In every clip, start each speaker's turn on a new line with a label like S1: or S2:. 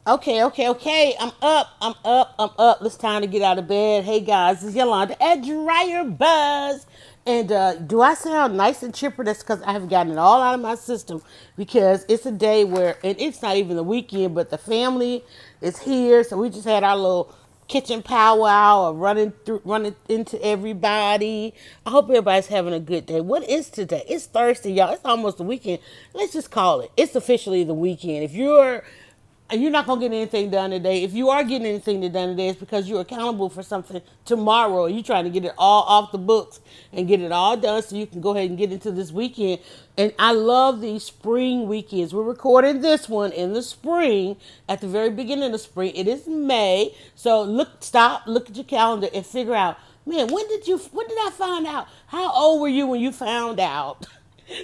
S1: Okay. I'm up. It's time to get out of bed. Hey guys, it's Yolanda at Dryer Buzz. And do I sound nice and chipper? That's because I have gotten it all out of my system because it's a day where, and it's not even the weekend, but the family is here. So we just had our little kitchen powwow of running into everybody. I hope everybody's having a good day. What is today? It's Thursday, y'all. It's almost the weekend. Let's just call it. It's officially the weekend. If you're not gonna get anything done today. If you are getting anything done today, it's because you're accountable for something tomorrow. You're trying to get it all off the books and get it all done so you can go ahead and get into this weekend. And I love these spring weekends. We're recording this one in the spring, at the very beginning of spring. It is May, so look at your calendar and figure out, man, when did I find out? How old were you when you found out?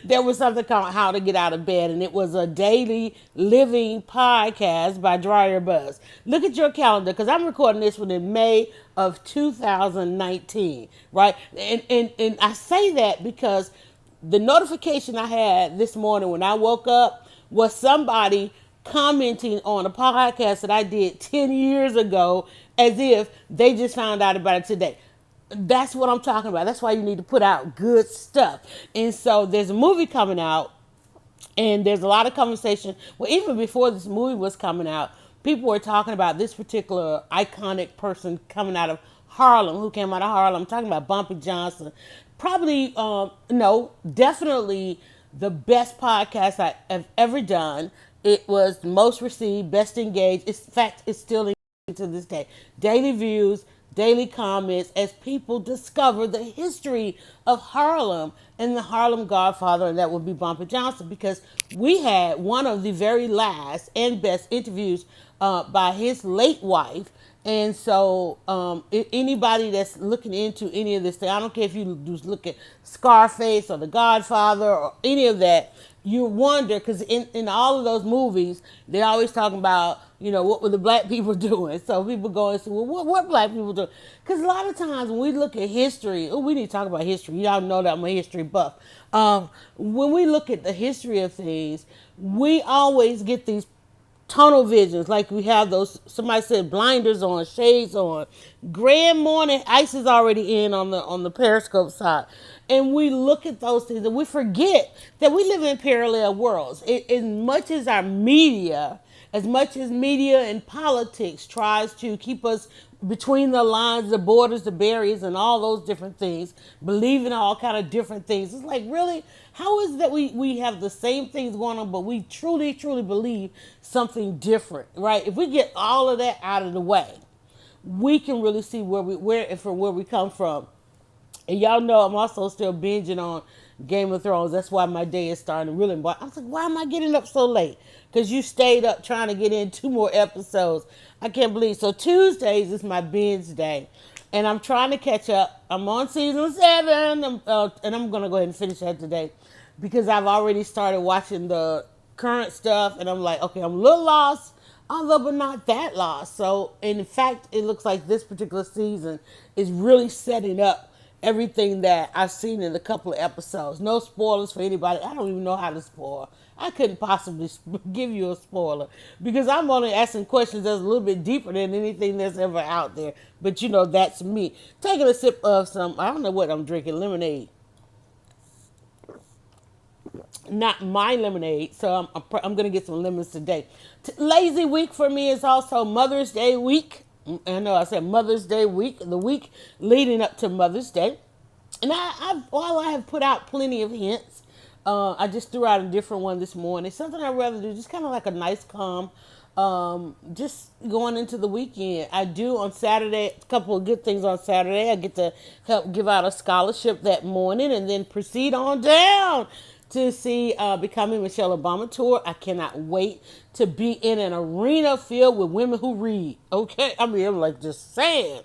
S1: There was something called How to Get Out of Bed, and it was a daily living podcast by Dryer Buzz. Look at your calendar because I'm recording this one in May of 2019, right? And I say that because the notification I had this morning when I woke up was somebody commenting on a podcast that I did 10 years ago as if they just found out about it today. That's what I'm talking about. That's why you need to put out good stuff. And so there's a movie coming out, and there's a lot of conversation. Well, even before this movie was coming out, people were talking about this particular iconic person coming out of Harlem, who came out of Harlem. I'm talking about Bumpy Johnson. Probably, no, definitely the best podcast I have ever done. It was the most received, best engaged. In fact, it's still to this day. Daily views, daily comments as people discover the history of Harlem and the Harlem Godfather, and that would be Bumpy Johnson, because we had one of the very last and best interviews by his late wife. And so, anybody that's looking into any of this thing, I don't care if you just look at Scarface or The Godfather or any of that, you wonder, because in all of those movies, they're always talking about, what were the black people doing? So people go and say, well, what black people doing? Because a lot of times when we look at history, we need to talk about history. Y'all know that I'm a history buff. When we look at the history of things, we always get these tunnel visions, like we have those, somebody said, blinders on, shades on. Grand morning, ice is already in on the periscope side. And we look at those things and we forget that we live in parallel worlds. As much as media and politics tries to keep us between the lines, the borders, the barriers, and all those different things, believing all kind of different things. It's like, really, how is it that we have the same things going on, but we truly, truly believe something different, right? If we get all of that out of the way, we can really see where we come from. And y'all know I'm also still binging on Game of Thrones. That's why my day is starting to really. But I was like, why am I getting up so late? Because you stayed up trying to get in 2 more episodes. I can't believe. So Tuesdays is my binge day, and I'm trying to catch up. I'm on season 7, and I'm gonna go ahead and finish that today because I've already started watching the current stuff, and I'm like, okay, I'm a little lost, although but not that lost. So in fact, it looks like this particular season is really setting up everything that I've seen in a couple of episodes. No spoilers for anybody. I don't even know how to spoil. I couldn't possibly give you a spoiler because I'm only asking questions that's a little bit deeper than anything that's ever out there. But that's me. Taking a sip of some, I don't know what I'm drinking, lemonade. Not my lemonade, so I'm going to get some lemons today. Lazy week for me is also Mother's Day week. I know I said Mother's Day week, the week leading up to Mother's Day. And while I have put out plenty of hints, I just threw out a different one this morning. Something I'd rather do, just kind of like a nice calm, just going into the weekend. I do on Saturday, a couple of good things on Saturday. I get to help give out a scholarship that morning and then proceed on down to see Becoming Michelle Obama tour. I cannot wait to be in an arena filled with women who read. Okay, I mean, I'm like just saying,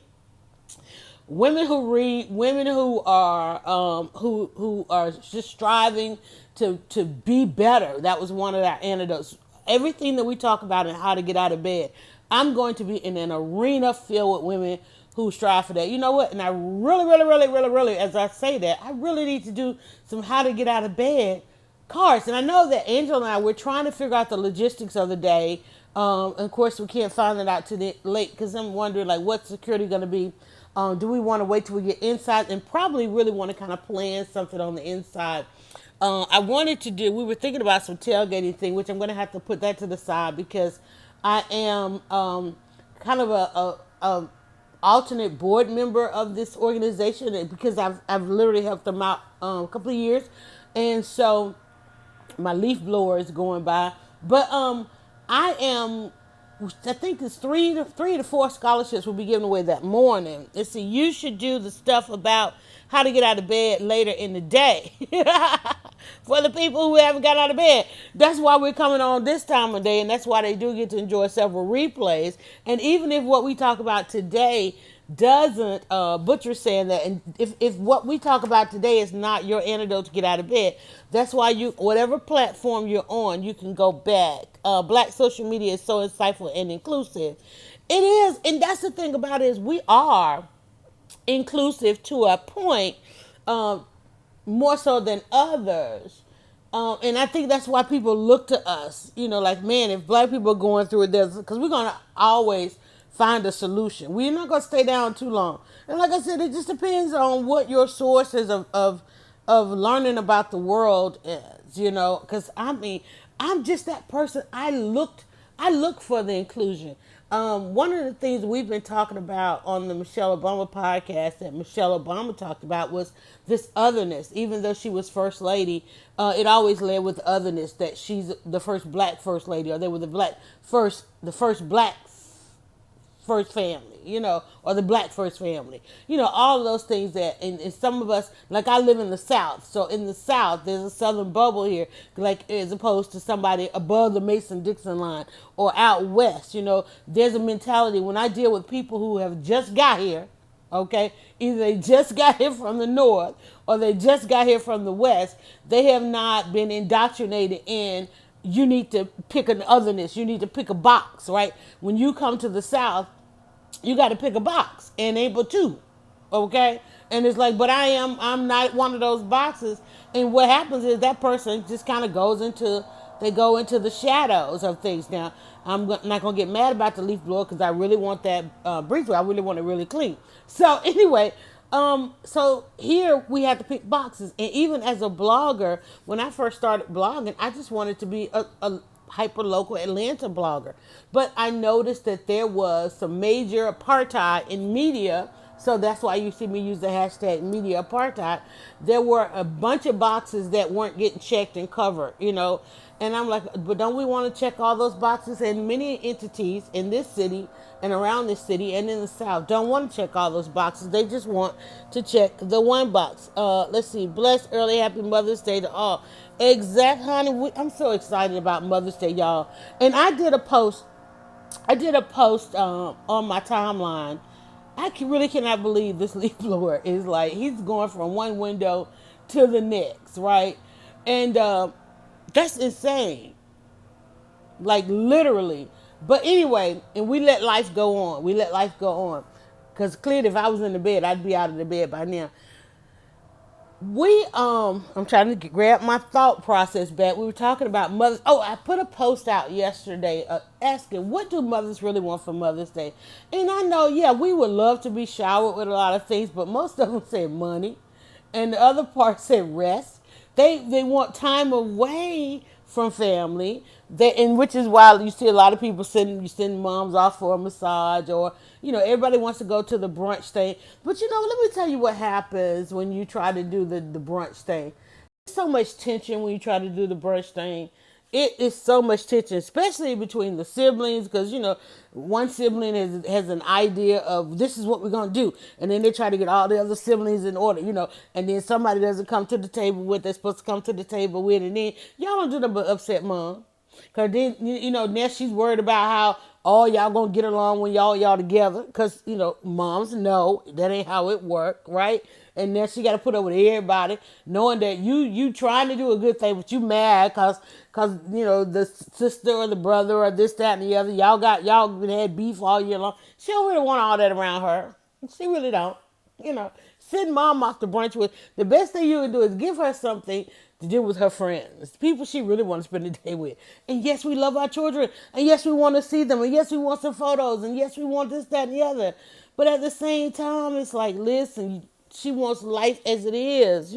S1: women who read, women who are just striving to be better. That was one of our antidotes. Everything that we talk about and how to get out of bed, I'm going to be in an arena filled with women who strive for that. You know what? And I really, really, really, really, really, as I say that, I really need to do some how to get out of bed cars. And I know that Angela and I, we're trying to figure out the logistics of the day. And of course, we can't find it out to the late because I'm wondering, like, what's security going to be? Do we want to wait till we get inside and probably really want to kind of plan something on the inside? I wanted to do, we were thinking about some tailgating thing, which I'm going to have to put that to the side because I am kind of a alternate board member of this organization because I've literally helped them out a couple of years. And so my leaf blower is going by. But I am, I think it's three to four scholarships will be given away that morning. Let's see, you should do the stuff about how to get out of bed later in the day. For the people who haven't got out of bed. That's why we're coming on this time of day, and that's why they do get to enjoy several replays. And even if what we talk about today doesn't, Butcher saying that, and if what we talk about today is not your antidote to get out of bed, that's why you, whatever platform you're on, you can go back. Black social media is so insightful and inclusive. It is, and that's the thing about it is we are inclusive to a point, um, more so than others. And I think that's why people look to us, like, man, if black people are going through it, because we're going to always find a solution. We're not going to stay down too long. And like I said, it just depends on what your sources of learning about the world is, because I mean, I'm just that person. I look for the inclusion. One of the things we've been talking about on the Michelle Obama podcast that Michelle Obama talked about was this otherness. Even though she was first lady, it always led with otherness that she's the first black first lady, or they were the first black first family, or the black first family, all of those things that, and some of us, like I live in the South. So in the South, there's a Southern bubble here, like as opposed to somebody above the Mason-Dixon line or out West, there's a mentality when I deal with people who have just got here, okay, either they just got here from the North or they just got here from the West, they have not been indoctrinated in, you need to pick an otherness, you need to pick a box, right? When you come to the South, you got to pick a box and ain't but two, okay? And it's like, but I'm not one of those boxes. And what happens is that person just kind of they go into the shadows of things. Now, not gonna get mad about the leaf blower because I really want that briefly. I really want it really clean. So anyway, so here we have to pick boxes. And even as a blogger, when I first started blogging, I just wanted to be a hyper local Atlanta blogger. But I noticed that there was some major apartheid in media. So that's why you see me use the hashtag media apartheid. There were a bunch of boxes that weren't getting checked and covered, And I'm like, but don't we want to check all those boxes? And many entities in this city and around this city and in the South don't want to check all those boxes. They just want to check the one box. Let's see. Blessed early happy Mother's Day to all. Exact, honey. I'm so excited about Mother's Day, y'all. And I did a post. On my timeline. Really cannot believe this leaf blower is like, he's going from one window to the next, right? And that's insane. Like, literally. But anyway, and we let life go on. Because clearly if I was in the bed, I'd be out of the bed by now. I'm trying to grab my thought process back. We were talking about mothers. Oh, I put a post out yesterday asking, what do mothers really want for Mother's Day? And I know, yeah, we would love to be showered with a lot of things, but most of them said money. And the other part said rest. They want time away from family. And which is why you see a lot of people send moms off for a massage, or everybody wants to go to the brunch thing. But let me tell you what happens when you try to do the brunch thing. There's so much tension when you try to do the brunch thing. It is so much tension, especially between the siblings, because one sibling has an idea of this is what we're gonna do, and then they try to get all the other siblings in order, and then somebody doesn't come to the table with they're supposed to come to the table with, and then y'all don't do that but upset mom, cause then now she's worried about how all y'all gonna get along when y'all together, cause moms know that ain't how it work, right? And then she got to put up with everybody, knowing that you trying to do a good thing, but you mad cause the sister or the brother or this, that, and the other, y'all been had beef all year long. She don't really want all that around her. She really don't. Send mom off to brunch with, the best thing you can do is give her something to deal with her friends, people she really want to spend the day with. And yes, we love our children. And yes, we want to see them. And yes, we want some photos. And yes, we want this, that, and the other. But at the same time, it's like, listen, she wants life as it is,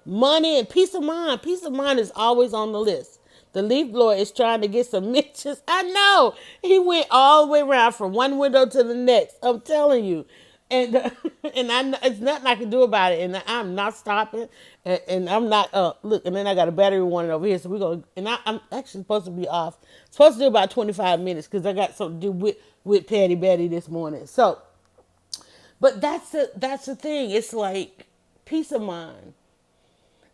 S1: money and peace of mind. Peace of mind is always on the list. The leaf blower is trying to get some niches. I know. He went all the way around from one window to the next. I'm telling you. And and it's nothing I can do about it. And I'm not stopping. And I'm not, look, and then I got a battery one over here. So we're going to, and I'm actually supposed to be off. Supposed to do about 25 minutes because I got something to do with Patty Betty this morning. So, but that's the thing. It's like peace of mind.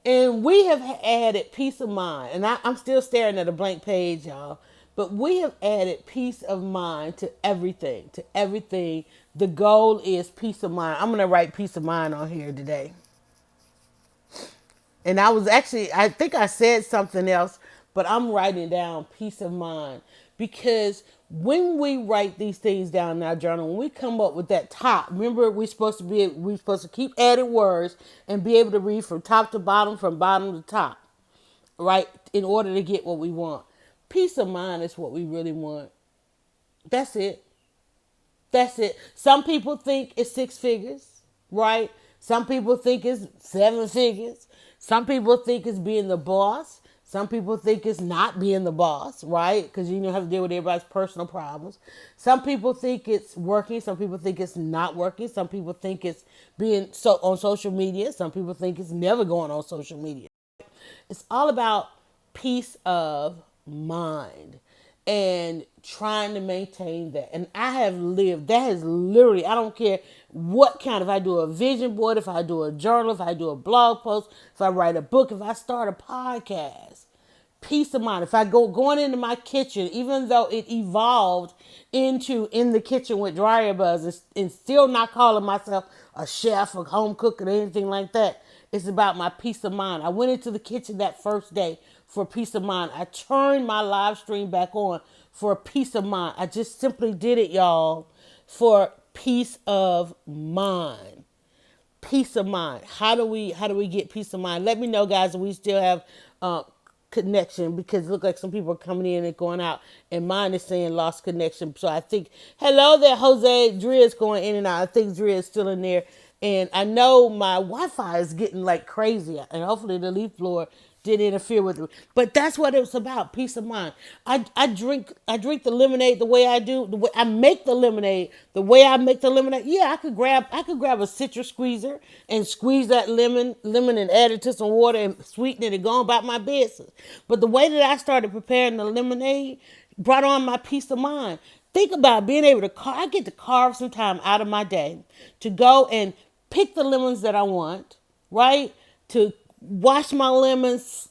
S1: And we have added peace of mind. And I'm still staring at a blank page, y'all. But we have added peace of mind to everything. To everything. The goal is peace of mind. I'm going to write peace of mind on here today. And I think I said something else, but I'm writing down peace of mind because when we write these things down in our journal, when we come up with that top, remember we're supposed to keep adding words and be able to read from top to bottom, from bottom to top, right? In order to get what we want. Peace of mind is what we really want. That's it. That's it. Some people think it's six figures, right? Some people think it's seven figures. Some people think it's being the boss. Some people think it's not being the boss, right? Because you have to deal with everybody's personal problems. Some people think it's working. Some people think it's not working. Some people think it's being on social media. Some people think it's never going on social media. It's all about peace of mind and trying to maintain that. And I have lived, that has literally, I don't care what kind, if I do a vision board, if I do a journal, if I do a blog post, if I write a book, if I start a podcast, peace of mind. If I going into my kitchen, even though it evolved into in the kitchen with Dryer Buzz and still not calling myself a chef or home cook or anything like that, it's about my peace of mind. I went into the kitchen that first day for peace of mind. I turned my live stream back on for peace of mind. I just simply did it, y'all, for peace of mind. Peace of mind. How do we get peace of mind? Let me know, guys, if we still have connection, because it looks like some people are coming in and going out, and mine is saying lost connection. So I think, hello there, Jose. Drea is going in and out. I think Drea is still in there. And I know my Wi-Fi is getting like crazy, and hopefully the leaf blower didn't interfere with it. But that's what it's about, peace of mind. I drink the lemonade the way I do. The way I make the lemonade, the way I make the lemonade. Yeah, I could grab a citrus squeezer and squeeze that lemon and add it to some water and sweeten it and go about my business. But the way that I started preparing the lemonade brought on my peace of mind. Think about being able to I get to carve some time out of my day to go and pick the lemons that I want, right? To wash my lemons,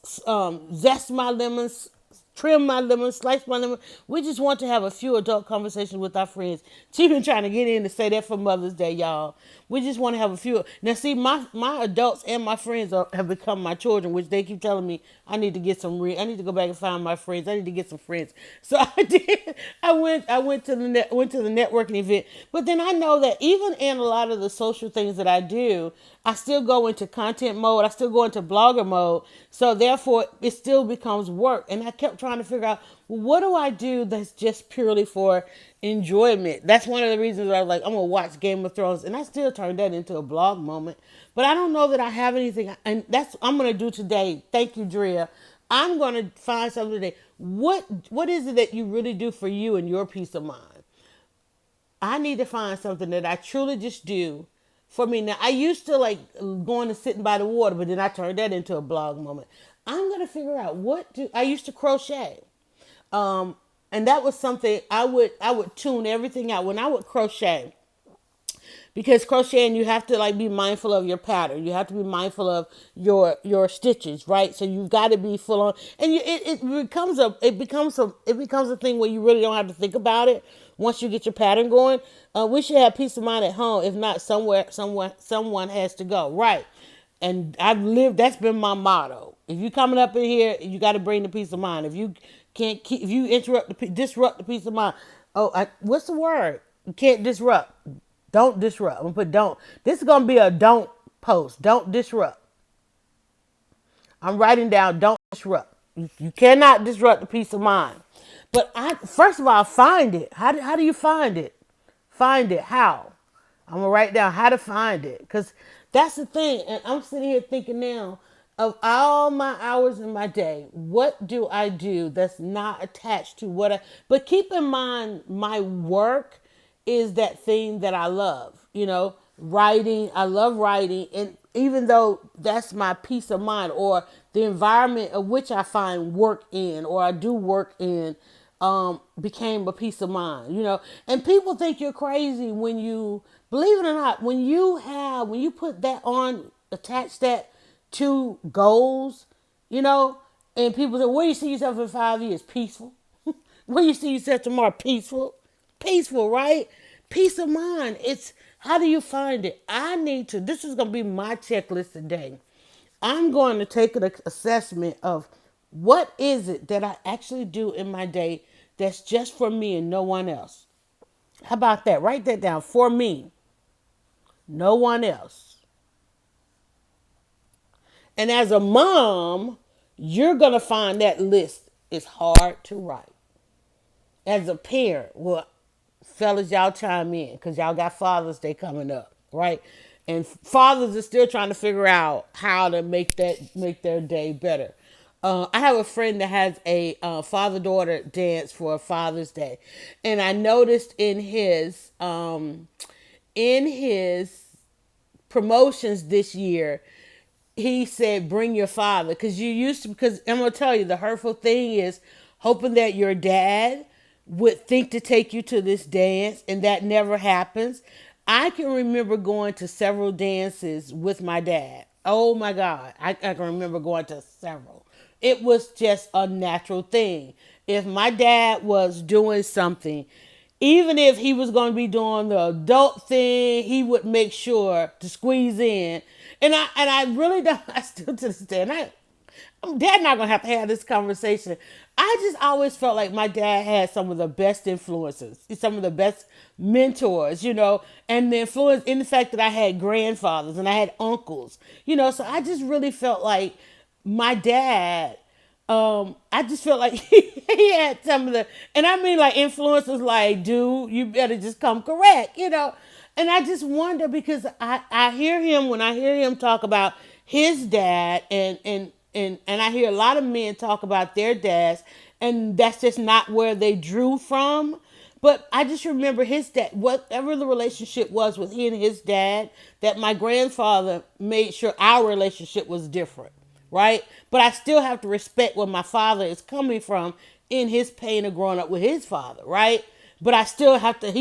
S1: zest my lemons, trim my lemons, slice my lemons. We just want to have a few adult conversations with our friends. She been trying to get in to say that for Mother's Day, y'all. We just want to have a few. Now, see, my adults and my friends have become my children, which they keep telling me I need to get some. I need to go back and find my friends. I need to get some friends. So I did. I went to the networking event. But then I know that even in a lot of the social things that I do, I still go into content mode. I still go into blogger mode. So therefore, it still becomes work. And I kept trying to figure out, well, what do I do that's just purely for enjoyment? That's one of the reasons I was like, I'm going to watch Game of Thrones. And I still turned that into a blog moment. But I don't know that I have anything. And that's I'm going to do today. Thank you, Drea. I'm going to find something today. What is it that you really do for you and your peace of mind? I need to find something that I truly just do for me. Now, I used to like going and sitting by the water, but then I turned that into a blog moment. I'm going to figure out I used to crochet. And that was something I would tune everything out when I would crochet. Because crocheting, you have to like be mindful of your pattern. You have to be mindful of your stitches, right? So you've got to be full on, and it becomes a thing where you really don't have to think about it once you get your pattern going. We should have peace of mind at home. If not, someone has to go, right? And that's been my motto. If you coming up in here, you got to bring the peace of mind. If you can't if you disrupt the peace of mind. What's the word? You can't disrupt. Don't disrupt. I'm gonna put don't. This is gonna be a don't post. Don't disrupt. I'm writing down, don't disrupt. You cannot disrupt the peace of mind. But I first of all, find it. How do you find it? Find it. How? I'm gonna write down how to find it, because that's the thing. And I'm sitting here thinking now of all my hours in my day. What do I do that's not attached to what I? But keep in mind, my work is that thing that I love. Writing. I love writing, and even though that's my peace of mind, or the environment of which I find work in, or I do work in, became a peace of mind. And people think you're crazy when you, believe it or not, when you put that on, attach that to goals, you know, and people say, where you see yourself in 5 years? Peaceful. Where you see yourself tomorrow? Peaceful. Peaceful, right? Peace of mind. It's, how do you find it? This is going to be my checklist today. I'm going to take an assessment of what is it that I actually do in my day that's just for me and no one else. How about that? Write that down. For me, no one else. And as a mom, you're going to find that list is hard to write. As a parent, well, fellas, y'all chime in because y'all got Father's Day coming up, right? And fathers are still trying to figure out how to make their day better. I have a friend that has a father-daughter dance for Father's Day, and I noticed in his promotions this year, he said, bring your father. Because I'm going to tell you, the hurtful thing is hoping that your dad would think to take you to this dance, and that never happens. I can remember going to several dances with my dad. Oh my God. I can remember going to several. It was just a natural thing. If my dad was doing something, even if he was going to be doing the adult thing, he would make sure to squeeze in. And I really don't. I still to this day, I'm dad not gonna have this conversation. I just always felt like my dad had some of the best influences, some of the best mentors, and the influence in the fact that I had grandfathers and I had uncles. So I just really felt like my dad, I just felt like he had some of the, and I mean like influences like, dude, you better just come correct. And I just wonder because I hear him when I hear him talk about his dad, and I hear a lot of men talk about their dads, and that's just not where they drew from. But I just remember his dad, whatever the relationship was with he and his dad, that my grandfather made sure our relationship was different, right? But I still have to respect where my father is coming from in his pain of growing up with his father, right? But he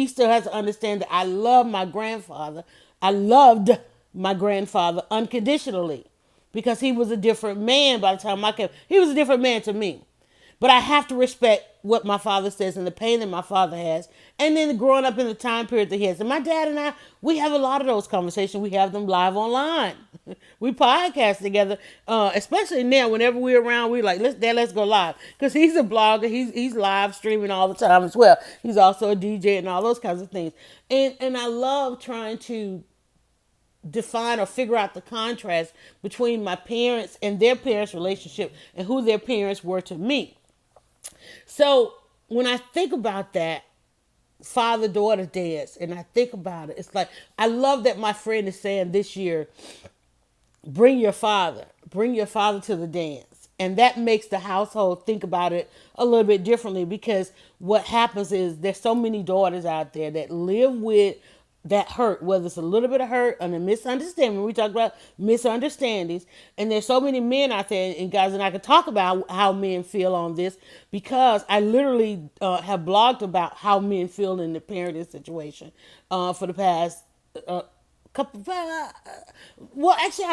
S1: still has to understand that I love my grandfather. I loved my grandfather unconditionally because he was a different man by the time I came. He was a different man to me. But I have to respect what my father says and the pain that my father has. And then growing up in the time period that he has. And my dad and I, we have a lot of those conversations. We have them live online. We podcast together. Especially now, whenever we're around, we're like, let's go live. Because he's a blogger. He's live streaming all the time as well. He's also a DJ and all those kinds of things. And I love trying to define or figure out the contrast between my parents and their parents' relationship and who their parents were to me. So when I think about that father-daughter dance and I think about it, it's like, I love that my friend is saying this year, bring your father to the dance. And that makes the household think about it a little bit differently, because what happens is there's so many daughters out there that live with that hurt, whether it's a little bit of hurt and a misunderstanding. When we talk about misunderstandings, and there's so many men out there, and guys, and I can talk about how men feel on this because I literally have blogged about how men feel in the parenting situation for the past couple. Well, actually,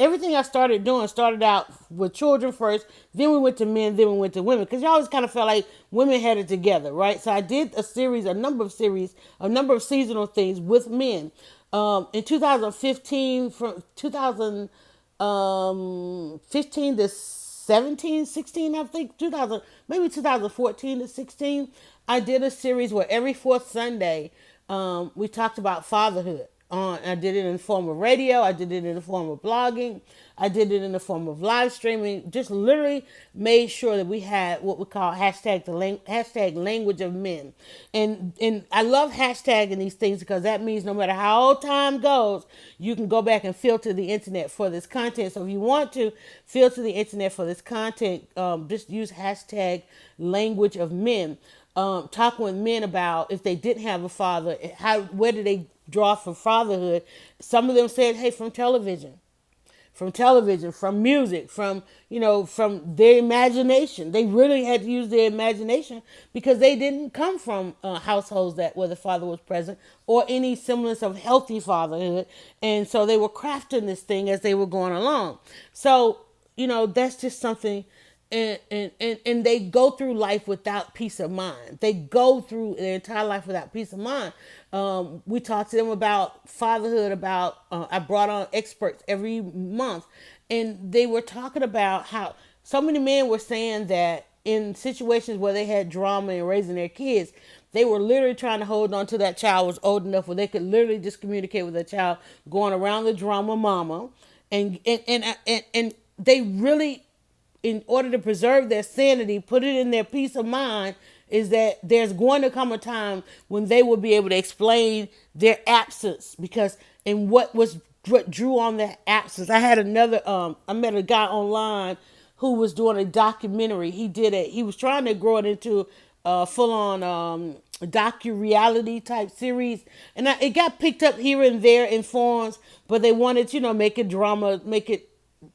S1: everything I started doing started out with children first, then we went to men, then we went to women, because you always kind of felt like women had it together, right? So I did a number of seasonal things with men. In 2015, from 2015 to 17, 16, I think, 2014 to 16, I did a series where every fourth Sunday, we talked about fatherhood. I did it in the form of radio. I did it in the form of blogging. I did it in the form of live streaming. Just literally made sure that we had what we call hashtag language of men. And I love hashtagging these things because that means no matter how time goes, you can go back and filter the internet for this content. So if you want to filter the internet for this content, just use hashtag language of men. Talking with men about if they didn't have a father, where did they draw for fatherhood? Some of them said, "Hey, from television, from music, from their imagination." They really had to use their imagination because they didn't come from households that where the father was present or any semblance of healthy fatherhood, and so they were crafting this thing as they were going along. So that's just something. And they go through life without peace of mind. They go through their entire life without peace of mind. We talked to them about fatherhood. I brought on experts every month, and they were talking about how so many men were saying that in situations where they had drama in raising their kids, they were literally trying to hold on to that child was old enough where they could literally just communicate with the child, going around the drama mama, and they really, in order to preserve their sanity, put it in their peace of mind, is that there's going to come a time when they will be able to explain their absence because and what drew on their absence. I met a guy online who was doing a documentary. He was trying to grow it into a full on docu-reality type series, and it got picked up here and there in forums, but they wanted to make it drama, make it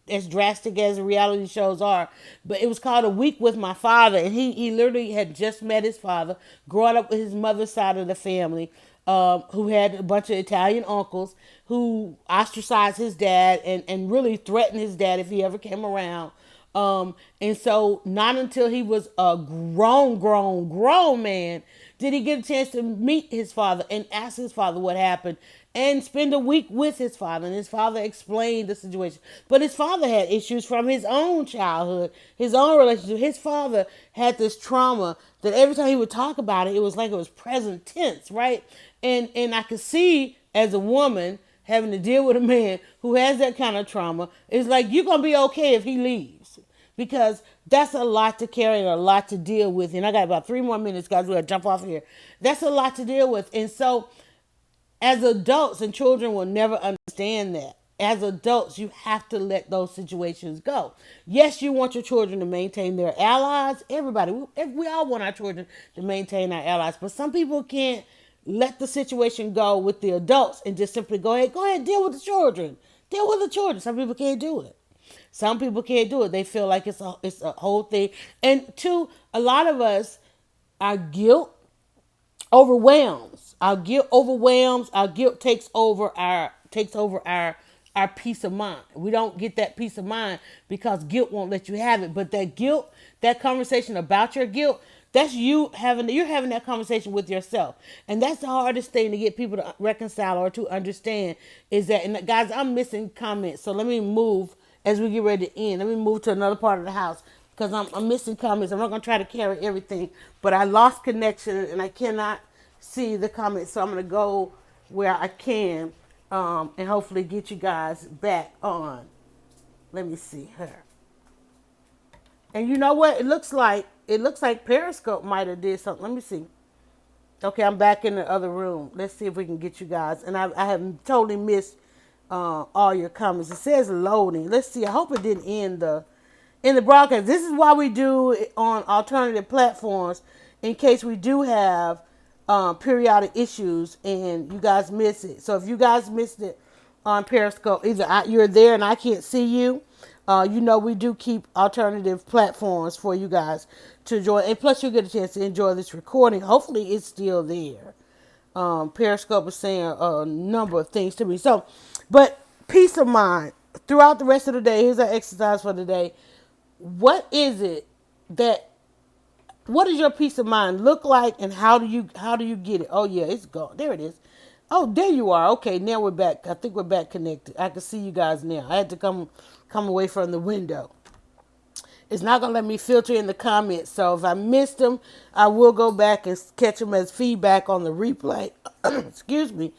S1: as drastic as reality shows are. But it was called A Week with My Father, and he literally had just met his father, growing up with his mother's side of the family, who had a bunch of Italian uncles who ostracized his dad and really threatened his dad if he ever came around. And so not until he was a grown man did he get a chance to meet his father and ask his father what happened and spend a week with his father. And his father explained the situation. But his father had issues from his own childhood, his own relationship. His father had this trauma that every time he would talk about it, it was like it was present tense, right? And I could see as a woman having to deal with a man who has that kind of trauma, it's like you're going to be okay if he leaves. Because that's a lot to carry and a lot to deal with. And I got about 3 more minutes, guys. We're going to jump off here. That's a lot to deal with. And so, as adults, and children will never understand that. As adults, you have to let those situations go. Yes, you want your children to maintain their allies. Everybody, we all want our children to maintain our allies. But some people can't let the situation go with the adults and just simply go ahead, deal with the children. Deal with the children. Some people can't do it. Some people can't do it. They feel like it's a whole thing. And two, a lot of us, our guilt overwhelms. Our guilt overwhelms. Our guilt takes over our peace of mind. We don't get that peace of mind because guilt won't let you have it. But that guilt, that conversation about your guilt, that's you're having that conversation with yourself. And that's the hardest thing to get people to reconcile or to understand is that, and guys, I'm missing comments. So let me move as we get ready to end. Let me move to another part of the house because I'm missing comments. I'm not going to try to carry everything, but I lost connection and I cannot see the comments. So I'm going to go where I can and hopefully get you guys back on. Let me see her. And you know what? It looks like Periscope might have did something. Let me see. Okay, I'm back in the other room. Let's see if we can get you guys. And I have totally missed all your comments. It says loading. Let's see. I hope it didn't end in the broadcast. This is why we do it on alternative platforms in case we do have periodic issues and you guys miss it. So if you guys missed it on Periscope, either you're there and I can't see you. We do keep alternative platforms for you guys to enjoy. And plus, you'll get a chance to enjoy this recording. Hopefully, it's still there. Periscope is saying a number of things to me. So, but peace of mind throughout the rest of the day. Here's our exercise for the day. What is it that? What does your peace of mind look like, and how do you get it? Oh yeah, it's gone. There it is. Oh, there you are. Okay, now we're back. I think we're back connected. I can see you guys now. I had to come away from the window. It's not going to let me filter in the comments. So if I missed them, I will go back and catch them as feedback on the replay. Excuse me.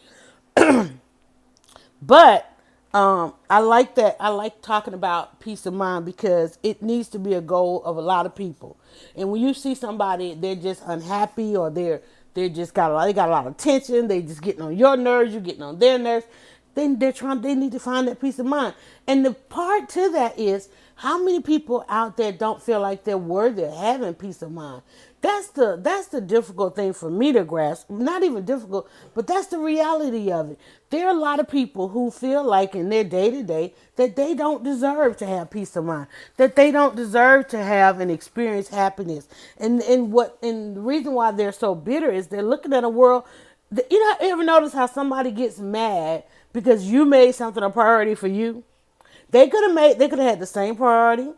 S1: But I like that. I like talking about peace of mind because it needs to be a goal of a lot of people. And when you see somebody, they're just unhappy or they're just got a lot, they got a lot of tension. They just getting on your nerves. You're getting on their nerves. Then they need to find that peace of mind. And the part to that is how many people out there don't feel like they're worthy of having peace of mind. That's the difficult thing for me to grasp. Not even difficult, but that's the reality of it. There are a lot of people who feel like in their day to day that they don't deserve to have peace of mind, that they don't deserve to have and experience happiness. And the reason why they're so bitter is they're looking at a world. You know, ever notice how somebody gets mad because you made something a priority for you? They could have had the same priority.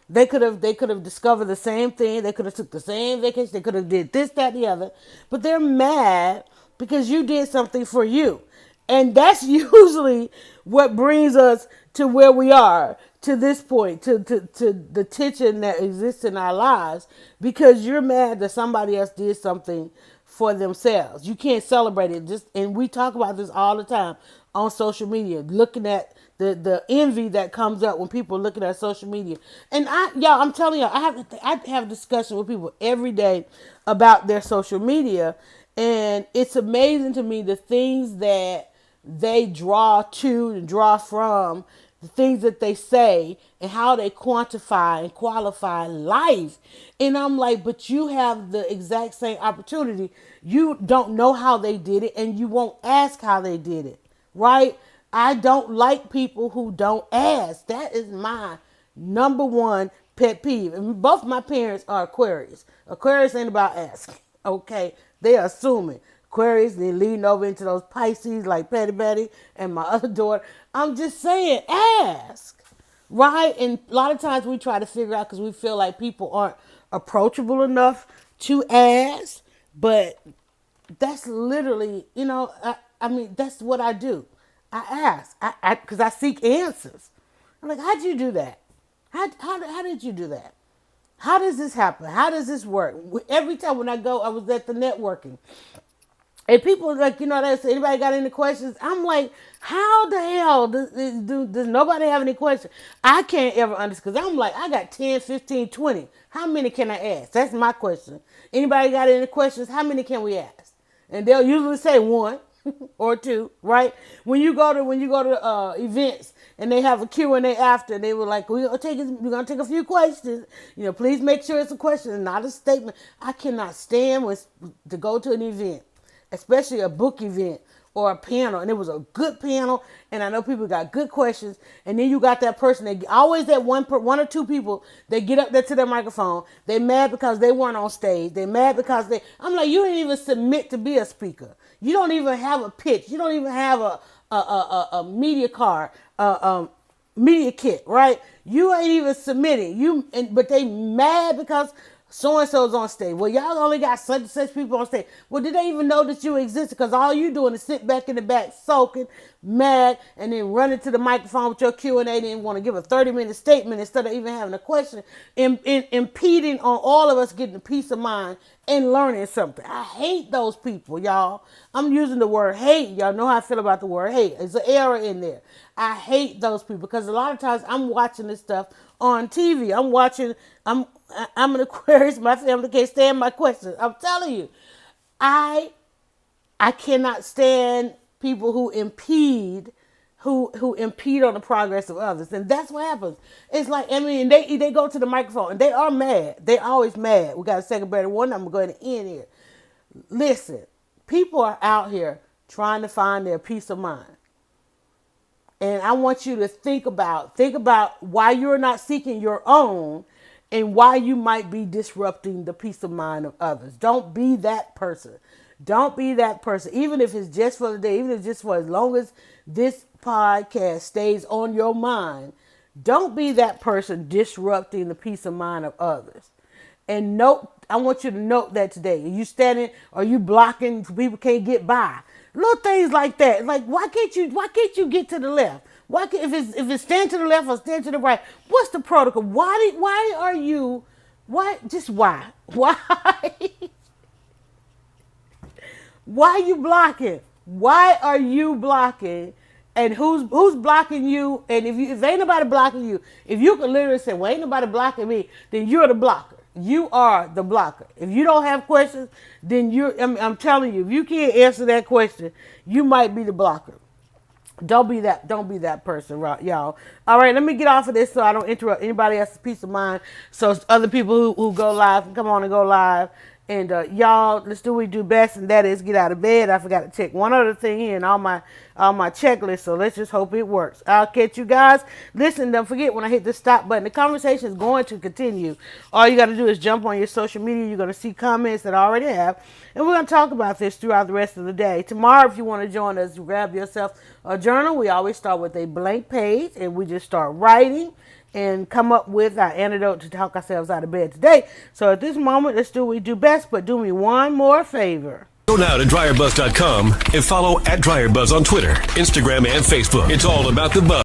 S1: They could have discovered the same thing. They could have took the same vacation. They could have did this, that, the other. But they're mad because you did something for you. And that's usually what brings us to where we are, to this point, to the tension that exists in our lives because you're mad that somebody else did something for themselves. You can't celebrate it. And we talk about this all the time on social media, looking at the envy that comes up when people are looking at social media. And I'm telling y'all, I have a discussion with people every day about their social media, and it's amazing to me the things that they draw to and draw from, the things that they say and how they quantify and qualify life. And I'm like, but you have the exact same opportunity. You don't know how they did it and you won't ask how they did it, right? I don't like people who don't ask. That is my number one pet peeve. And both my parents are Aquarius. Aquarius ain't about asking, okay? They are assuming. Aquarius, they leading over into those Pisces like Patty Betty and my other daughter. I'm just saying, ask, right? And a lot of times we try to figure out because we feel like people aren't approachable enough to ask, but that's literally, I mean, that's what I do. I ask, because I seek answers. I'm like, how'd you do that? How did you do that? How does this happen? How does this work? Every time when I go, I was at the networking. And people like, they say, anybody got any questions? I'm like, how the hell does nobody have any questions? I can't ever understand because I'm like, I got 10, 15, 20. How many can I ask? That's my question. Anybody got any questions? How many can we ask? And they'll usually say one or two, right? When you go to events and they have a Q&A after, they were like, we're gonna take a few questions. Please make sure it's a question and not a statement. I cannot stand to go to an event, especially a book event or a panel, and it was a good panel, and I know people got good questions, and then you got that person, they always that one or two people, they get up there to their microphone, they mad because they weren't on stage, they mad because I'm like, you didn't even submit to be a speaker, you don't even have a pitch, you don't even have a media card, media kit, right? You ain't even submitting, but they mad because so-and-so's on stage. Well, y'all only got such and such people on stage. Well, did they even know that you existed? Because all you doing is sit back in the back, soaking, mad, and then running to the microphone with your Q&A and want to give a 30-minute statement instead of even having a question, impeding on all of us getting a peace of mind and learning something. I hate those people, y'all. I'm using the word hate. Y'all know how I feel about the word hate. There's an error in there. I hate those people because a lot of times I'm watching this stuff on TV. I'm an Aquarius. My family can't stand my questions. I'm telling you, I cannot stand people who impede on the progress of others, and that's what happens. It's like, I mean, they go to the microphone and they are mad. They always mad. We got a second better one. I'm going to end here. Listen, people are out here trying to find their peace of mind. And I want you to think about why you're not seeking your own and why you might be disrupting the peace of mind of others. Don't be that person. Don't be that person. Even if it's just for the day, even if it's just for as long as this podcast stays on your mind, don't be that person disrupting the peace of mind of others. And I want you to note that today. Are you standing, are you blocking so people can't get by? Little things like that. Like, why can't you get to the left? If it's stand to the left or stand to the right, what's the protocol? Why are you just why? Why why are you blocking? Why are you blocking And who's blocking you? And if ain't nobody blocking you, if you can literally say, well, ain't nobody blocking me, then you're the blocker. You are the blocker. If you don't have questions, then I'm telling you, if you can't answer that question, you might be the blocker. Don't be that person, y'all. All right, let me get off of this so I don't interrupt anybody else's peace of mind. So other people who go live can come on and go live. And y'all, let's do what we do best, and that is get out of bed. I forgot to check one other thing here in all my checklists, so let's just hope it works. I'll catch you guys. Listen, don't forget when I hit the stop button, the conversation is going to continue. All you got to do is jump on your social media. You're going to see comments that I already have, and we're going to talk about this throughout the rest of the day. Tomorrow, if you want to join us, grab yourself a journal. We always start with a blank page, and we just start writing and come up with our antidote to talk ourselves out of bed today. So at this moment, let's do what we do best, but do me one more favor.
S2: Go now to dryerbuzz.com and follow @dryerbuzz on Twitter, Instagram, and Facebook. It's all about the buzz.